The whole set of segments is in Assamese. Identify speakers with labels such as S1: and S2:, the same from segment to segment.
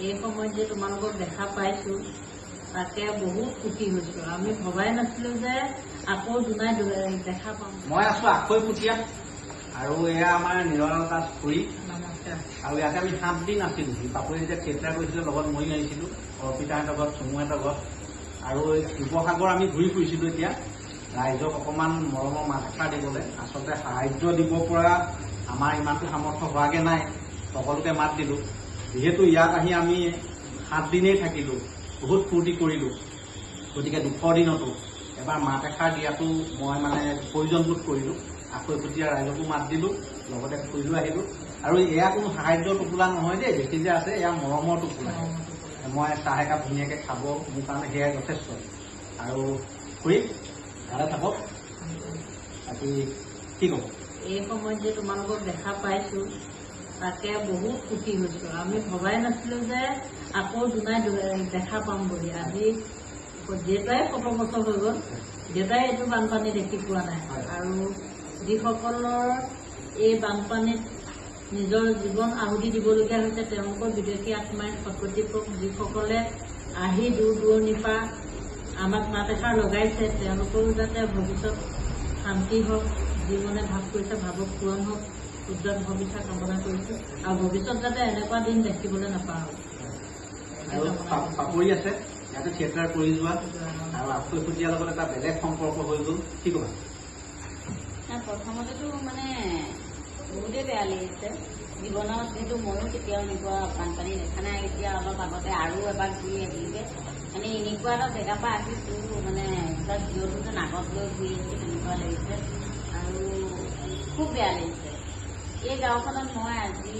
S1: এই সময়ত যে তোমালোকক দেখা পাইছোঁ তাকে বহুত সুখী হৈছোঁ। আমি ভবাই নাছিলোঁ যে আকৌ দুনাই দেখা পাম।
S2: মই আছোঁ আখৈ পুতীয়া আৰু এয়া আমাৰ নিৰঞ্জন দাস খুৰী।
S1: নমস্কাৰ।
S2: আৰু ইয়াতে আমি 7 দিন আছিলোঁ। পাপৰি যেতিয়া থিয়েটাৰ কৰিছিলোঁ লগত মই আহিছিলোঁ, অৰ্পিতাহঁতৰ ঘৰত, চুমুহঁতৰ ঘৰত। আৰু শিৱসাগৰ আমি ঘূৰি ফুৰিছিলোঁ। এতিয়া ৰাইজক অকণমান মৰমৰ মাত এষাৰ দিবলৈ, আচলতে সাহায্য দিব পৰা আমাৰ ইমানটো সামৰ্থ্য হোৱাগৈ নাই। সকলোকে মাত দিলোঁ। যিহেতু ইয়াত আহি আমি 7 দিনেই থাকিলোঁ, বহুত ফূৰ্তি কৰিলোঁ, গতিকে দুখৰ দিনতো এবাৰ মাত এষাৰ দিয়াটো মই মানে প্ৰয়োজন বোধ কৰিলোঁ। আখৈ পুতীয়া ৰাইজকো মাত দিলোঁ, লগতে ফুৰিও আহিলোঁ। আৰু এয়া কোনো সাহায্যৰ টোপোলা নহয় দেই, দেখি যে আছে এয়া মৰমৰ টোপোলা। মই চাহ একাপ ধুনীয়াকৈ খাব, মোৰ কাৰণে সেয়াই যথেষ্ট। আৰু খুৰী ভালে থাকক। বাকী কি ক'ব?
S1: এই সময়ত যে তোমালোকক দেখা পাইছোঁ তাকে বহুত সুখী হৈছোঁ। আমি ভবাই নাছিলোঁ যে আকৌ দুনাই দেখা পাম বুলি। আজি দেউতাই 7 বছৰ হৈ গ'ল, দেউতাই এইটো বানপানী দেখি পোৱা নাই। আৰু যিসকলৰ এই বানপানীত নিজৰ জীৱন আহুতি দিবলগীয়া হৈছে তেওঁলোকৰ বিদেশী আত্মাই সৎগতি পাওক। যিসকলে আহি দূৰ দূৰণিৰ পৰা আমাক মাত এষাৰ লগাইছে তেওঁলোকৰো যাতে ভৱিষ্যত শান্তি হওক, জীৱনে ভাৱ কৰিছে ভাৱক পূৰণ হওক, উজ্জ্বল ভৱিষ্যত কামনা কৰিছোঁ। আৰু ভৱিষ্যত যাতে এনেকুৱা দিন দেখিবলৈ নাপাওঁ।
S2: আৰু পাপৰি আছে ইয়াতে থিয়েটাৰ কৰি যোৱা, আৰু আখৈ পুতীয়াৰ লগত এটা বেলেগ সম্পৰ্ক হৈ গ'ল। কি ক'বা?
S3: প্ৰথমতেতো মানে বহুতেই বেয়া লাগিছে। জীৱনত যিহেতু ময়ো কেতিয়াও এনেকুৱা বানপানী দেখা নাই। এতিয়া অলপ আগতে আৰু এবাৰ ঘূৰি আহিলোগৈ। মানে এনেকুৱা এটা জেগাৰ পৰা আহিছোঁ, মানে তাত জিঅ'টো যেন আগত লৈ ঘূৰি আহিছোঁ তেনেকুৱা লাগিছে। আৰু খুব বেয়া লাগিছে। এই গাঁওখনত মই আজি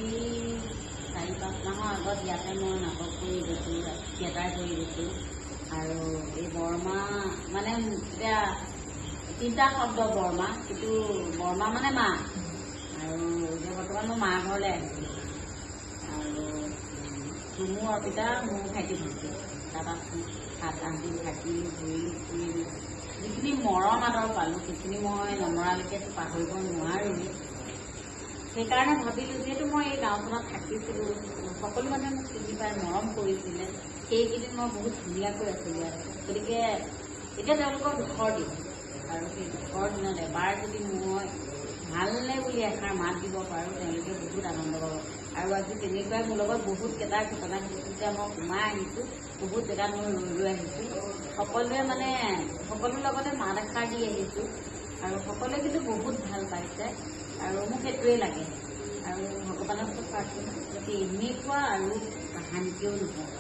S3: 4-5 মাহৰ আগত ইয়াতে মই নাটক কৰি গৈছোঁ, থিয়েটাৰ কৰি গৈছোঁ। আৰু এই বৰমা মানে এতিয়া 3টা শব্দ বৰমা, কিন্তু বৰমা মানে মা। আৰু এতিয়া বৰ্তমান মই মাৰ ঘৰলৈ আহিছোঁ। আৰু চুমু অৰ্পিতা মোৰ ভাইটি ভণ্টি, তাত আছোঁ। 7-8 দিন থাকি ঘূৰি ফুৰি যিখিনি মৰম আদৰ পালোঁ সেইখিনি মই নমৰালৈকে পাহৰিব নোৱাৰোঁৱেই। সেইকাৰণে ভাবিলোঁ যিহেতু মই এই গাঁওখনত থাকিছিলোঁ, সকলো মানুহে মোক চিনি পাই মৰম কৰিছিলে, সেইকেইদিন মই বহুত ধুনীয়াকৈ আছিলোঁ ইয়াত। গতিকে এতিয়া তেওঁলোকৰ দুখৰ দিন, আৰু সেই দুখৰ দিনত এবাৰ যদি মই ভালনে বুলি এষাৰ মাত দিব পাৰোঁ তেওঁলোকে বহুত আনন্দ পাব। আৰু আজি তেনেকুৱাই মোৰ লগত বহুতকেইটা ঘটনা ঘটিছিল। যেতিয়া মই সোমাই আহিছোঁ, বহুত জেগাত মই ৰৈ আহিছোঁ। সকলোৱে মানে সকলোৰ লগতে মাত এষাৰ দি আহিছোঁ, আৰু সকলোৱে কিন্তু বহুত ভাল পাইছে। আৰু মোক সেইটোৱেই লাগে। আৰু ভগৱানৰ ওচৰত প্ৰাৰ্থনা যাতে এনেকুৱা আৰু কাহানিকেও নহয়।